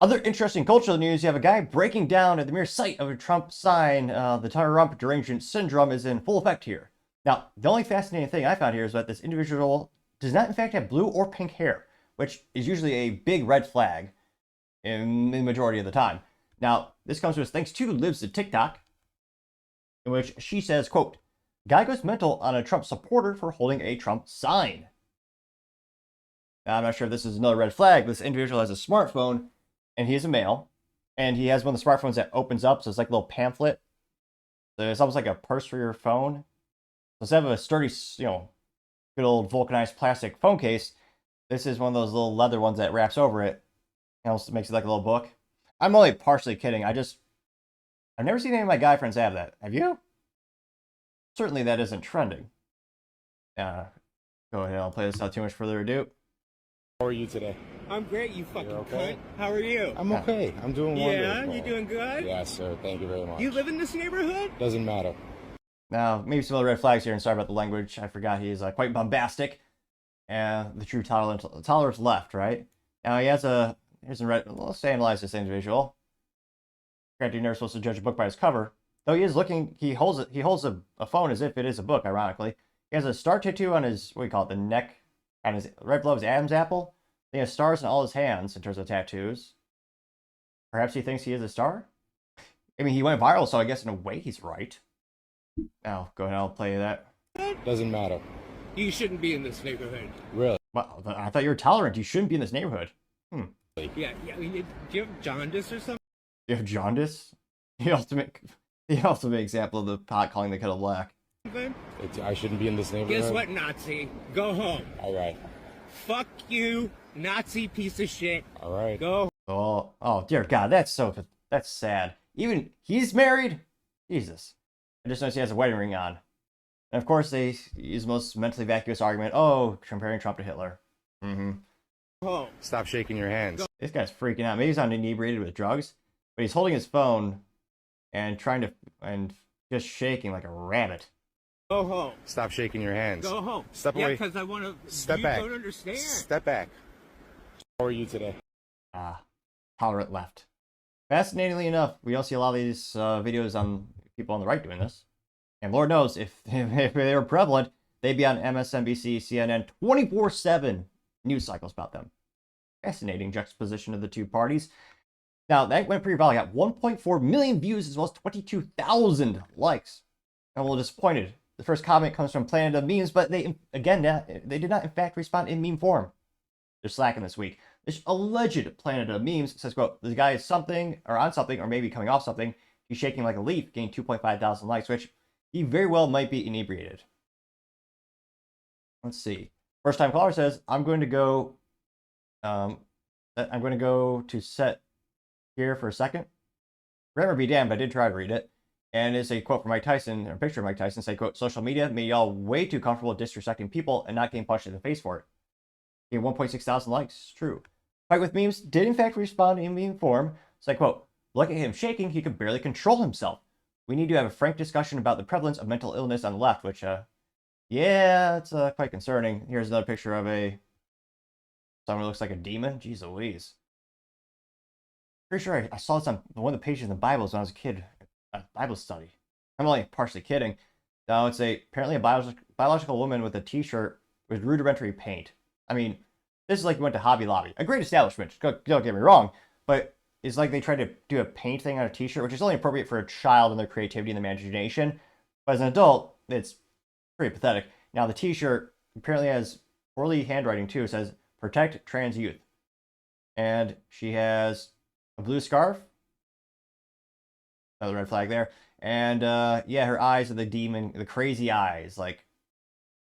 Other interesting cultural news, you have a guy breaking down at the mere sight of a Trump sign. The Trump derangement syndrome is in full effect here. Now, the only fascinating thing I found here is that this individual does not in fact have blue or pink hair, which is usually a big red flag in the majority of the time. Now, this comes to us thanks to Lives of TikTok, in which she says, quote, "Guy goes mental on a Trump supporter for holding a Trump sign." Now, I'm not sure if this is another red flag. This individual has a smartphone, and he is a male, and he has one of the smartphones that opens up, so it's like a little pamphlet. So it's almost like a purse for your phone. So instead of a sturdy, good old vulcanized plastic phone case, this is one of those little leather ones that wraps over it. It almost makes it like a little book. I'm only partially kidding. I've never seen any of my guy friends have that. Have you? Certainly that isn't trending. Go ahead, I'll play this without too much further ado. How are you today? I'm great, you fucking okay? cunt. How are you? I'm okay. I'm doing wonderful. Yeah, you doing good? Yes, sir. Thank you very much. You live in this neighborhood? Doesn't matter. Now, maybe some other red flags here, and sorry about the language. I forgot he's quite bombastic. And the true tolerance left, right? Now, here's a red. Let's analyze this individual. Granted, you're never supposed to judge a book by its cover. Though he is looking, he holds a phone as if it is a book, ironically. He has a star tattoo on his, what do you call it, the neck, on his right below his Adam's apple. He has stars on all his hands in terms of tattoos. Perhaps he thinks he is a star? I mean, he went viral, so I guess in a way he's right. Now, go ahead, I'll play that. Doesn't matter. You shouldn't be in this neighborhood. Really? Well, I thought you were tolerant. You shouldn't be in this neighborhood. Yeah, do you have jaundice or something? You have jaundice? The ultimate example of the pot calling the kettle black. I shouldn't be in this neighborhood. Guess what, Nazi? Go home. All right. Fuck you, Nazi piece of shit. All right. Go. Oh, dear God, that's sad. Even he's married? Jesus. I just noticed he has a wedding ring on. And of course, they use the most mentally vacuous argument. Oh, comparing Trump to Hitler. Go home. Stop shaking your hands. This guy's freaking out. Maybe he's not inebriated with drugs, but he's holding his phone and just shaking like a rabbit. Go home. Stop shaking your hands. Go home. Step Yeah, away. because I want to. Step you back. don't understand. Step back. How are you today? Tolerant left. Fascinatingly enough, we don't see a lot of these videos on people on the right doing this. And Lord knows, if they were prevalent, they'd be on MSNBC, CNN, 24/7 news cycles about them. Fascinating juxtaposition of the two parties. Now, that went pretty viral. Got 1.4 million views as well as 22,000 likes. I'm a little disappointed. The first comment comes from Planet of Memes, but they did not in fact respond in meme form. They're slacking this week. This alleged Planet of Memes says, quote, "The guy is something, or on something, or maybe coming off something. He's shaking like a leaf," gained 2.5 thousand likes, which he very well might be inebriated. Let's see. First time caller says, I'm going to go to set here for a second. Grammar be damned, I did try to read it. And it's a quote from Mike Tyson, or a picture of Mike Tyson, say, quote, "Social media made y'all way too comfortable disrespecting people and not getting punched in the face for it." He had 1.6 thousand likes. True. Fight with Memes did in fact respond in meme form. Say, quote, "Look at him shaking, he could barely control himself. We need to have a frank discussion about the prevalence of mental illness on the left," which, yeah, it's quite concerning. Here's another picture of someone who looks like a demon. Jeez Louise. Pretty sure I saw this on one of the pages in the Bibles when I was a kid. Bible study. I'm only partially kidding. No, it's apparently a biological woman with a t-shirt with rudimentary paint. I mean, this is like you went to Hobby Lobby. A great establishment, don't get me wrong, but it's like they tried to do a paint thing on a t-shirt, which is only appropriate for a child and their creativity and imagination. But as an adult, it's pretty pathetic. Now, the t-shirt apparently has poorly handwriting too. It says, "Protect Trans Youth." And she has a blue scarf. Another red flag there. And yeah, her eyes are the demon, the crazy eyes. Like,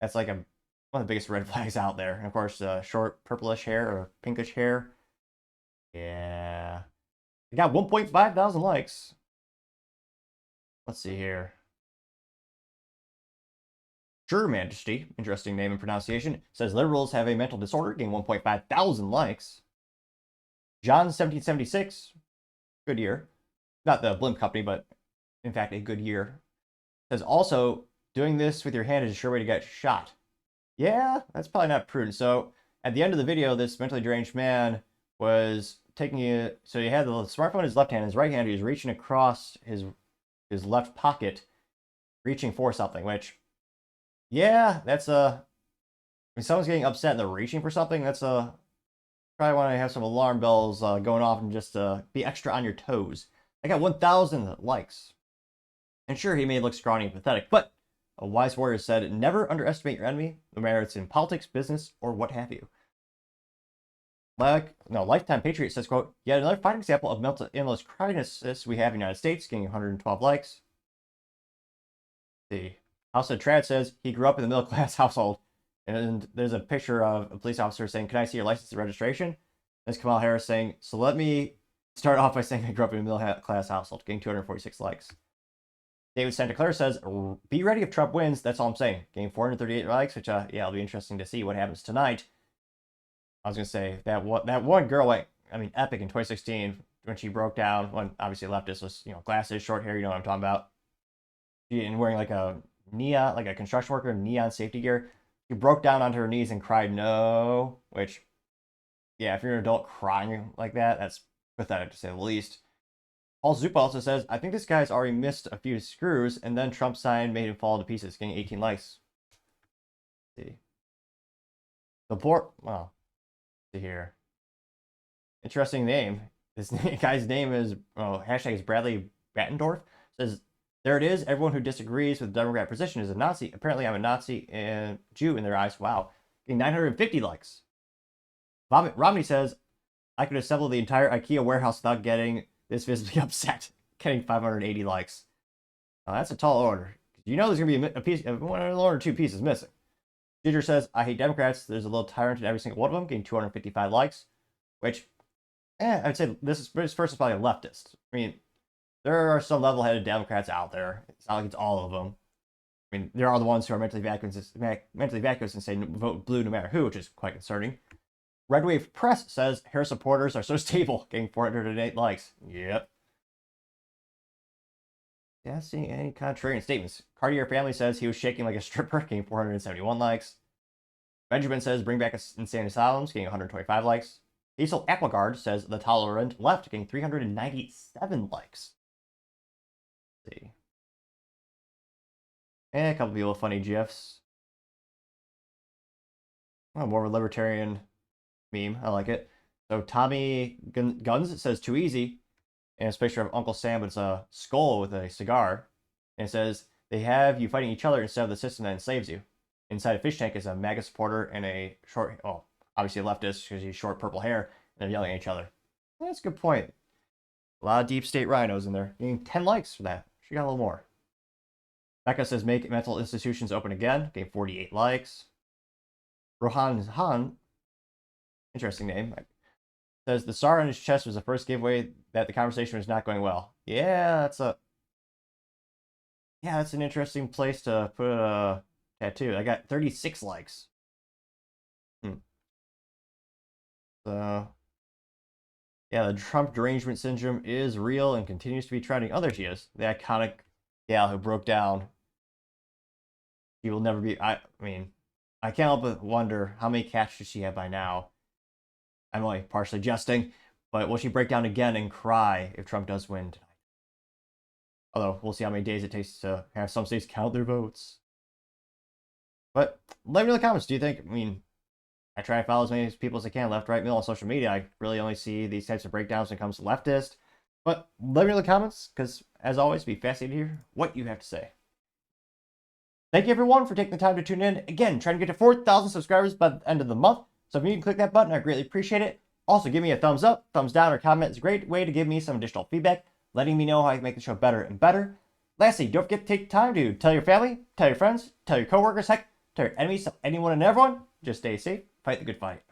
that's like one of the biggest red flags out there. And of course, short purplish hair or pinkish hair. Yeah. It got 1.5 thousand likes. Let's see here. Sure Majesty, interesting name and pronunciation, says liberals have a mental disorder, gained 1.5 thousand likes. John 1776, good year. Not the blimp company, but in fact a good year. Says also, doing this with your hand is a sure way to get shot. Yeah, that's probably not prudent. So at the end of the video, this mentally deranged man was taking it. So he had the smartphone in his left hand, his right hand, he was reaching across his left pocket, reaching for something. Which, yeah, that's a. When someone's getting upset and they're reaching for something, that's a. Probably want to have some alarm bells going off and just be extra on your toes. I got 1,000 likes. And sure, he may look scrawny and pathetic, but a wise warrior said, never underestimate your enemy, no matter it's in politics, business, or what have you. Lifetime Patriot says, quote, yet another fine example of mental illness crisis we have in the United States, getting 112 likes. The House of Trad says he grew up in the middle class household. And there's a picture of a police officer saying, can I see your license and registration? There's Kamala Harris saying, so let me start off by saying I grew up in a middle class household, getting 246 likes. David Santa Clara says, be ready if Trump wins. That's all I'm saying. Getting 438 likes, which, yeah, it'll be interesting to see what happens tonight. I was going to say, that one girl, epic in 2016, when she broke down, when obviously leftist was, glasses, short hair, you know what I'm talking about. And wearing like a construction worker, neon safety gear. She broke down onto her knees and cried no, which, yeah, if you're an adult crying like that, that's pathetic to say the least. Paul Zupa also says, I think this guy's already missed a few screws, and then Trump's sign made him fall to pieces, getting 18 likes. Let's see. Well, let's see here. Interesting name. This guy's name is, hashtag is Bradley Battendorf. Says, there it is. Everyone who disagrees with the Democrat position is a Nazi. Apparently, I'm a Nazi and Jew in their eyes. Wow. Getting 950 likes. Romney says, I could assemble the entire IKEA warehouse without getting this visibly upset. Getting 580 likes. That's a tall order. You know there's going to be a piece, one or two pieces missing. Ginger says, I hate Democrats. There's a little tyrant in every single one of them. Getting 255 likes. Which, I'd say this person is probably a leftist. I mean, there are some level-headed Democrats out there. It's not like it's all of them. I mean, there are the ones who are mentally vacuous and say vote blue no matter who, which is quite concerning. Red Wave Press says Harris supporters are so stable, getting 408 likes. Yep. Yeah, seeing any contrarian statements. Cartier family says he was shaking like a stripper, getting 471 likes. Benjamin says bring back insane asylums, getting 125 likes. Diesel Applegard says the tolerant left, getting 397 likes. See. And a couple people with funny GIFs. Oh, more of a libertarian meme. I like it. So Tommy Guns says too easy. And it's a picture of Uncle Sam, but it's a skull with a cigar. And it says they have you fighting each other instead of the system that enslaves you. Inside a fish tank is a MAGA supporter and a short, obviously a leftist because he's short purple hair. And they're yelling at each other. That's a good point. A lot of deep state rhinos in there. Getting 10 likes for that. She got a little more. Becca says make mental institutions open again. Getting 48 likes. Rohan Han, interesting name, says the star on his chest was the first giveaway that the conversation was not going well. Yeah, that's an interesting place to put a tattoo. I got 36 likes. So, yeah, the Trump derangement syndrome is real and continues to be trending. Oh, there she is. The iconic gal who broke down. She will never be... I can't help but wonder how many cats does she have by now. I'm only partially jesting, but will she break down again and cry if Trump does win tonight? Although, we'll see how many days it takes to have some states count their votes. But let me know in the comments, do you think... I try to follow as many people as I can, left, right, middle, on social media. I really only see these types of breakdowns when it comes to leftist. But let me know in the comments, because as always, be fascinated to hear what you have to say. Thank you, everyone, for taking the time to tune in. Again, trying to get to 4,000 subscribers by the end of the month. So if you can click that button, I greatly appreciate it. Also, give me a thumbs up, thumbs down, or comment. It's a great way to give me some additional feedback, letting me know how I can make the show better and better. Lastly, don't forget to take time to tell your family, tell your friends, tell your coworkers, heck, tell your enemies, tell anyone and everyone. Just stay safe, fight the good fight.